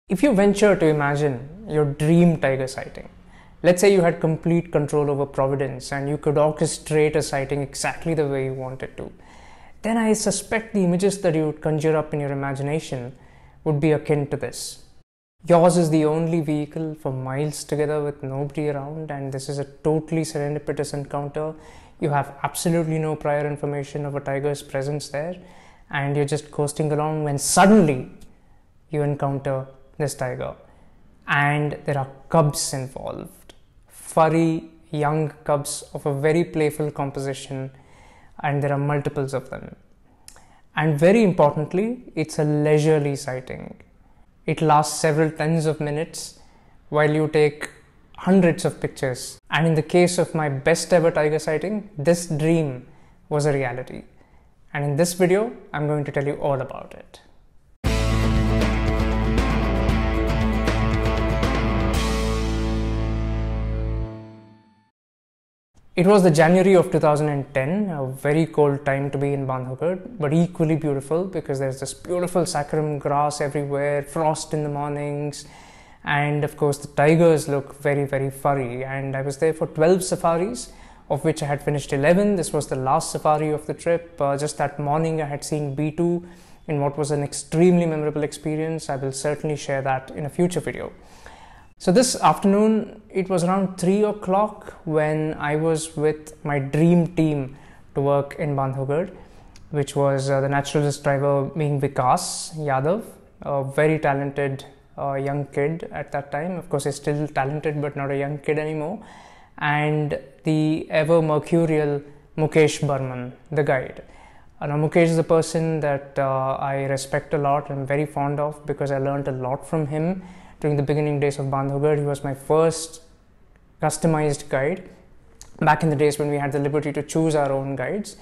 If you venture to imagine your dream tiger sighting, let's say you had complete control over Providence and you could orchestrate a sighting exactly the way you wanted to, then I suspect the images that you would conjure up in your imagination would be akin to this. Yours is the only vehicle for miles together with nobody around, and this is a totally serendipitous encounter. You have absolutely no prior information of a tiger's presence there, and you're just coasting along when suddenly you encounter this tiger, and there are cubs involved, furry young cubs of a very playful composition, and there are multiples of them. And very importantly, it's a leisurely sighting. It lasts several tens of minutes while you take hundreds of pictures. And in the case of my best ever tiger sighting, this dream was a reality. And in this video, I'm going to tell you all about it. It was the January of 2010, a very cold time to be in Bandhavgarh, but equally beautiful because there's this beautiful saccharum grass everywhere, frost in the mornings, and of course the tigers look very, very furry. And I was there for 12 safaris, of which I had finished 11. This was the last safari of the trip. Just that morning I had seen B2 in what was an extremely memorable experience. I will certainly share that in a future video. So this afternoon, it was around 3 o'clock when I was with my dream team to work in Bandhavgarh, which was the naturalist driver being Vikas Yadav, a very talented young kid at that time. Of course, he's still talented, but not a young kid anymore. And the ever mercurial Mukesh Burman, the guide. Now, Mukesh is a person that I respect a lot and I'm very fond of because I learned a lot from him. During the beginning days of Bandhavgarh, he was my first customized guide back in the days when we had the liberty to choose our own guides,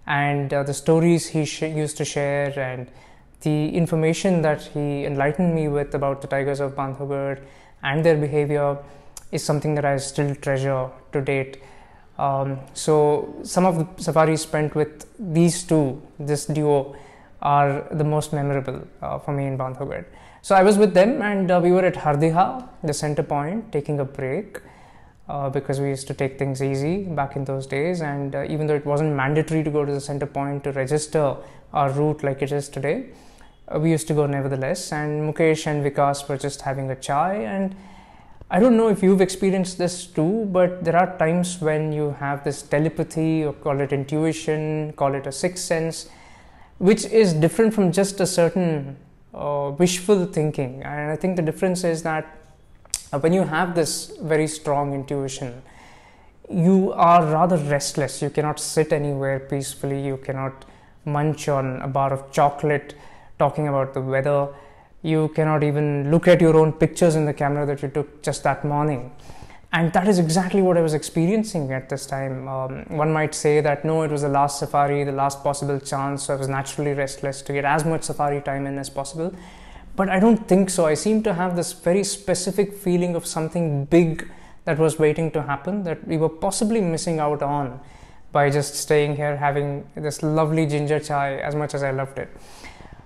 and the stories he used to share and the information that he enlightened me with about the tigers of Bandhavgarh and their behavior is something that I still treasure to date. So some of the safaris spent with these two, this duo, are the most memorable for me in Bandhavgarh. So I was with them and we were at Hardiha, the center point, taking a break because we used to take things easy back in those days, and even though it wasn't mandatory to go to the center point to register our route like it is today, we used to go nevertheless. And Mukesh and Vikas were just having a chai, and I don't know if you've experienced this too, but there are times when you have this telepathy, or call it intuition, call it a sixth sense, which is different from just a certain wishful thinking. And I think the difference is that when you have this very strong intuition, you are rather restless. You cannot sit anywhere peacefully. You cannot munch on a bar of chocolate talking about the weather. You cannot even look at your own pictures in the camera that you took just that morning. And that is exactly what I was experiencing at this time. One might say that no, it was the last safari, the last possible chance, so I was naturally restless to get as much safari time in as possible. But I don't think so. I seem to have this very specific feeling of something big that was waiting to happen, that we were possibly missing out on by just staying here having this lovely ginger chai, as much as I loved it.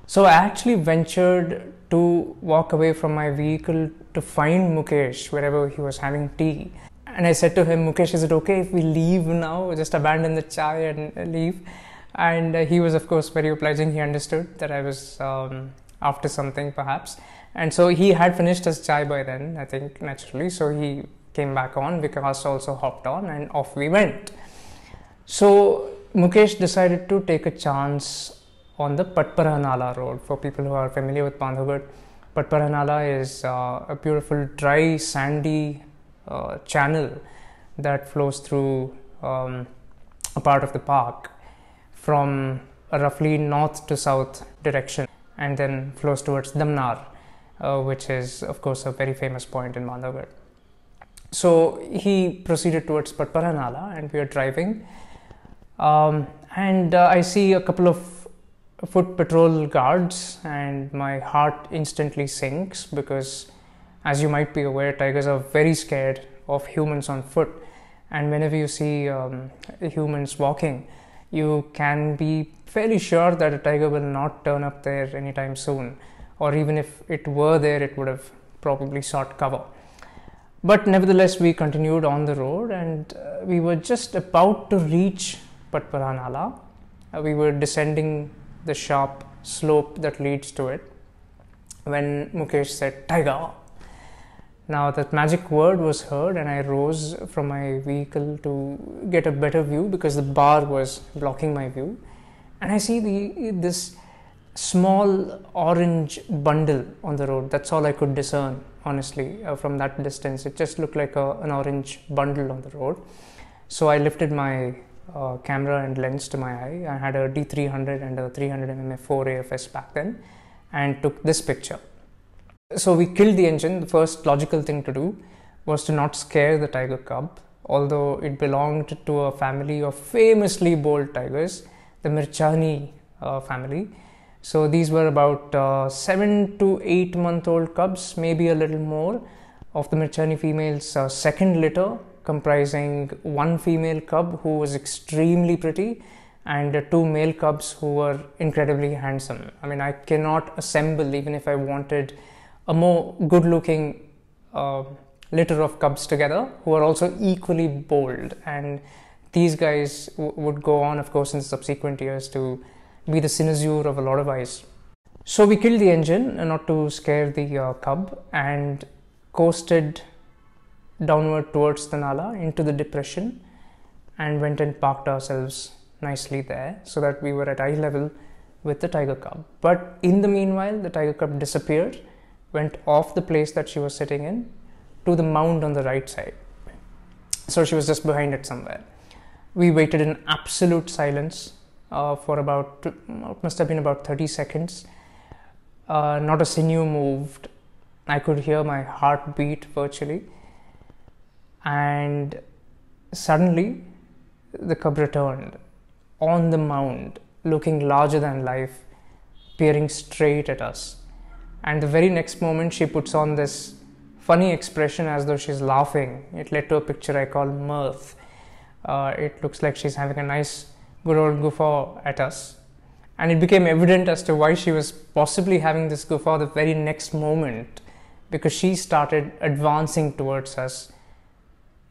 So I actually ventured to walk away from my vehicle to find Mukesh wherever he was having tea. And I said to him, Mukesh, is it okay if we leave now? Just abandon the chai and leave? And he was, of course, very obliging. He understood that I was after something, perhaps. And so he had finished his chai by then, I think, naturally. So he came back on. Vikas also hopped on and off we went. So Mukesh decided to take a chance on the Patpara Nala road. For people who are familiar with Bandhavgarh, Patpara Nala is a beautiful dry sandy channel that flows through a part of the park from a roughly north to south direction and then flows towards Damnar, which is of course a very famous point in Bandhavgarh. So he proceeded towards Patpara Nala and we are driving and I see a couple of foot patrol guards and my heart instantly sinks because, as you might be aware, tigers are very scared of humans on foot, and whenever you see humans walking, you can be fairly sure that a tiger will not turn up there anytime soon. or even if it were there, it would have probably sought cover. But nevertheless, we continued on the road, and we were just about to reach Patpara Nala. We were descending the sharp slope that leads to it when Mukesh said, "Tiger!" Now that magic word was heard, and I rose from my vehicle to get a better view because the bar was blocking my view. And I see this small orange bundle on the road. That's all I could discern, honestly, from that distance. It just looked like an orange bundle on the road. So I lifted my camera and lens to my eye. I had a D300 and a 300mm 4 AFS back then, and took this picture. So we killed the engine. The first logical thing to do was to not scare the tiger cub, although it belonged to a family of famously bold tigers, the Mirchani family. So these were about 7 to 8 month old cubs, maybe a little more, of the Mirchani female's second litter, comprising one female cub who was extremely pretty and 2 male cubs who were incredibly handsome. I mean, I cannot assemble, even if I wanted, a more good looking litter of cubs together who are also equally bold. And these guys would go on, of course, in subsequent years to be the cynosure of a lot of eyes. So we killed the engine not to scare the cub, and coasted downward towards the Nala into the depression, and went and parked ourselves nicely there so that we were at eye level with the tiger cub. But in the meanwhile, the tiger cub disappeared, went off the place that she was sitting in to the mound on the right side. So she was just behind it somewhere. We waited in absolute silence for about, it must have been about 30 seconds. Not a sinew moved. I could hear my heart beat virtually. And suddenly the cub returned on the mound, looking larger than life, peering straight at us. And the very next moment she puts on this funny expression as though she's laughing. It led to a picture I call mirth. It looks like she's having a nice good old guffaw at us. And it became evident as to why she was possibly having this guffaw the very next moment, because she started advancing towards us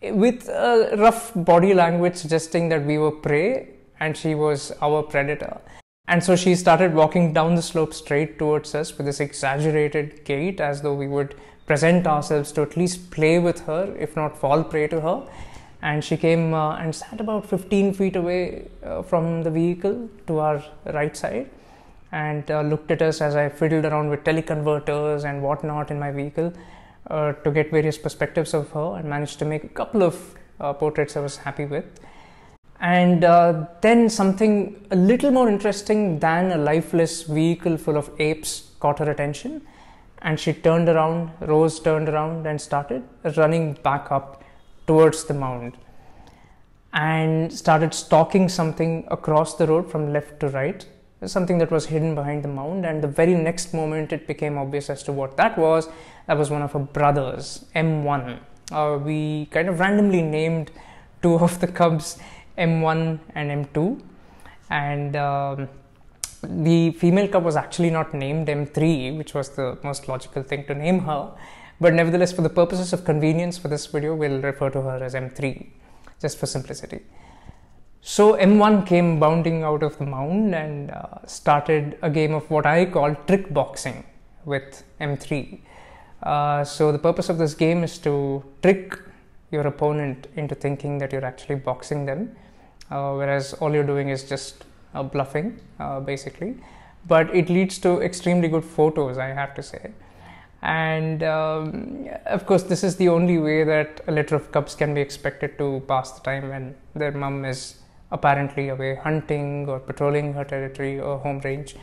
with a rough body language suggesting that we were prey and she was our predator. And so she started walking down the slope straight towards us with this exaggerated gait, as though we would present ourselves to at least play with her, if not fall prey to her. And she came and sat about 15 feet away from the vehicle to our right side, and looked at us as I fiddled around with teleconverters and whatnot in my vehicle to get various perspectives of her, and managed to make a couple of portraits I was happy with. And then something a little more interesting than a lifeless vehicle full of apes caught her attention, and she turned around, Rose turned around and started running back up towards the mound and started stalking something across the road from left to right, something that was hidden behind the mound. And the very next moment it became obvious as to what that was. That was one of her brothers, M1. We kind of randomly named 2 of the cubs M1 and M2, and the female cub was actually not named M3, which was the most logical thing to name her, but nevertheless, for the purposes of convenience for this video, we'll refer to her as M3, just for simplicity. So M1 came bounding out of the mound and started a game of what I call trick boxing with M3. So the purpose of this game is to trick your opponent into thinking that you're actually boxing them, whereas all you're doing is just bluffing, basically. But it leads to extremely good photos, I have to say. And of course, this is the only way that a litter of cubs can be expected to pass the time when their mum is apparently away hunting or patrolling her territory or home range.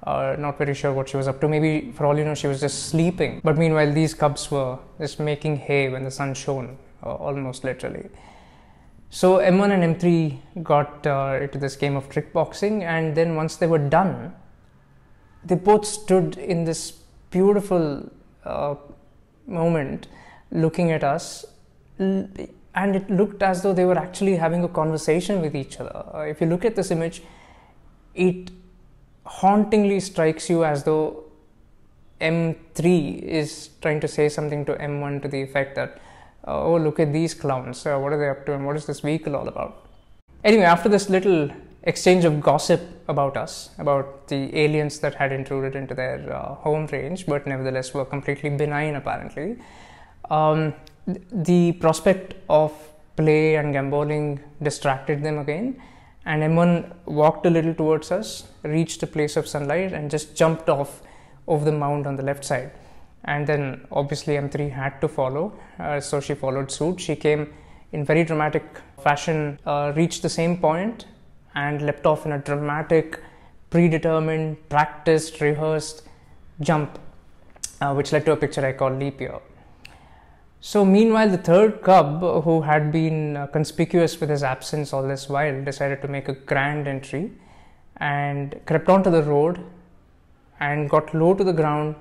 Not very sure what she was up to. Maybe, for all you know, she was just sleeping. But meanwhile, these cubs were just making hay when the sun shone, almost literally. So M1 and M3 got into this game of trick boxing, and then once they were done, they both stood in this beautiful moment looking at us, and it looked as though they were actually having a conversation with each other. If you look at this image, it hauntingly strikes you as though M3 is trying to say something to M1 to the effect that, oh, look at these clowns, what are they up to and what is this vehicle all about? Anyway, after this little exchange of gossip about us, about the aliens that had intruded into their home range, but nevertheless were completely benign apparently, the prospect of play and gamboling distracted them again, and M1 walked a little towards us, reached a place of sunlight and just jumped off over the mound on the left side. And then obviously M3 had to follow, so she followed suit. She came in very dramatic fashion, reached the same point and leapt off in a dramatic, predetermined, practiced, rehearsed jump, which led to a picture I call Leap Year. So meanwhile, the third cub, who had been conspicuous with his absence all this while, decided to make a grand entry and crept onto the road and got low to the ground,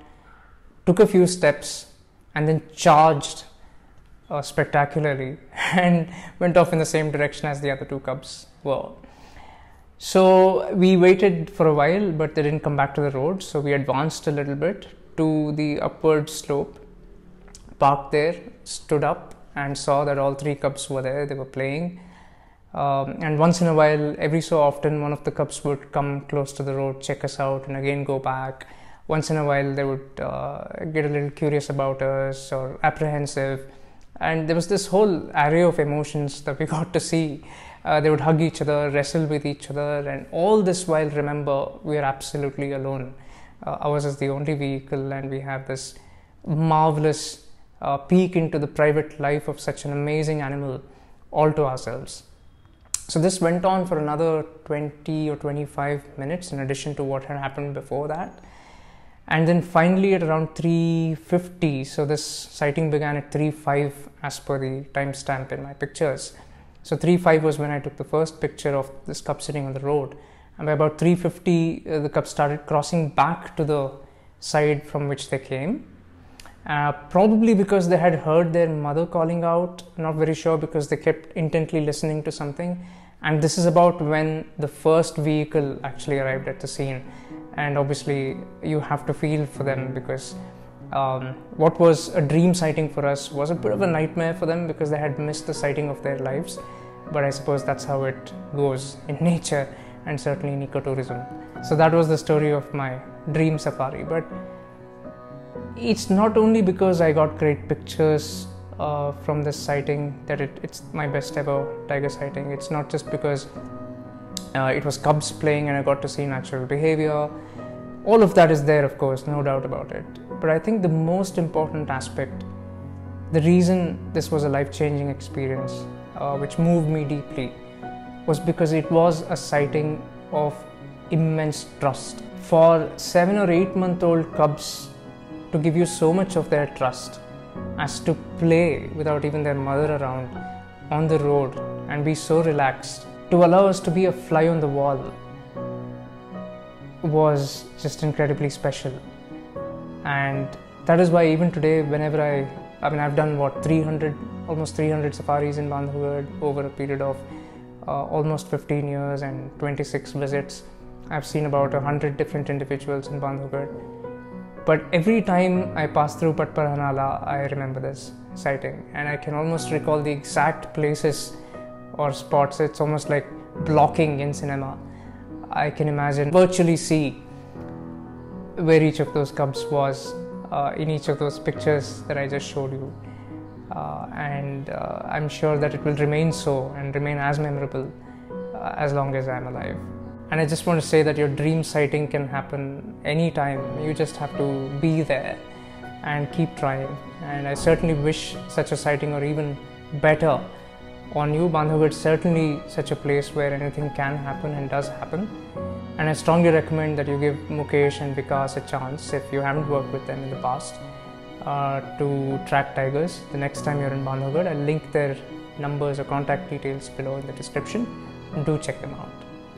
took a few steps and then charged spectacularly and went off in the same direction as the other two cubs were. So we waited for a while, but they didn't come back to the road, so we advanced a little bit to the upward slope, parked there, stood up and saw that all three cubs were there. They were playing, and once in a while, every so often, one of the cubs would come close to the road, check us out and again go back. Once in a while they would get a little curious about us or apprehensive, and there was this whole array of emotions that we got to see. They would hug each other, wrestle with each other, and all this while, remember, we are absolutely alone. Ours is the only vehicle, and we have this marvelous peek into the private life of such an amazing animal all to ourselves. So this went on for another 20 or 25 minutes in addition to what had happened before that. And then finally at around 3:50, so this sighting began at 3:05 as per the timestamp in my pictures. So 3:05 was when I took the first picture of this cub sitting on the road. And by about 3:50, the cubs started crossing back to the side from which they came. Probably because they had heard their mother calling out, not very sure, because they kept intently listening to something. And this is about when the first vehicle actually arrived at the scene. And obviously you have to feel for them, because what was a dream sighting for us was a bit of a nightmare for them, because they had missed the sighting of their lives. But I suppose that's how it goes in nature, and certainly in ecotourism. So that was the story of my dream safari. But it's not only because I got great pictures from this sighting that it's my best ever tiger sighting. It's not just because it was cubs playing and I got to see natural behavior. All of that is there, of course, no doubt about it. But I think the most important aspect, the reason this was a life-changing experience, which moved me deeply, was because it was a sighting of immense trust. For 7 or 8 month old cubs to give you so much of their trust as to play without even their mother around on the road and be so relaxed, to allow us to be a fly on the wall, was just incredibly special. And that is why even today, whenever I've done what, almost 300 safaris in Bandhavgarh over a period of almost 15 years and 26 visits. I've seen about 100 different individuals in Bandhavgarh. But every time I pass through Patpara Nala, I remember this sighting, and I can almost recall the exact places or spots. It's almost like blocking in cinema. I can imagine, virtually see where each of those cubs was in each of those pictures that I just showed you. And I'm sure that it will remain so and remain as memorable as long as I'm alive. And I just want to say that your dream sighting can happen anytime. You just have to be there and keep trying. And I certainly wish such a sighting, or even better, on you. Bandhavgarh is certainly such a place where anything can happen and does happen. And I strongly recommend that you give Mukesh and Vikas a chance, if you haven't worked with them in the past, to track tigers. The next time you're in Bandhavgarh, I'll link their numbers or contact details below in the description, and do check them out.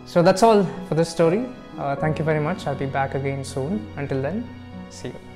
So that's all for this story. Thank you very much. I'll be back again soon. Until then, see you.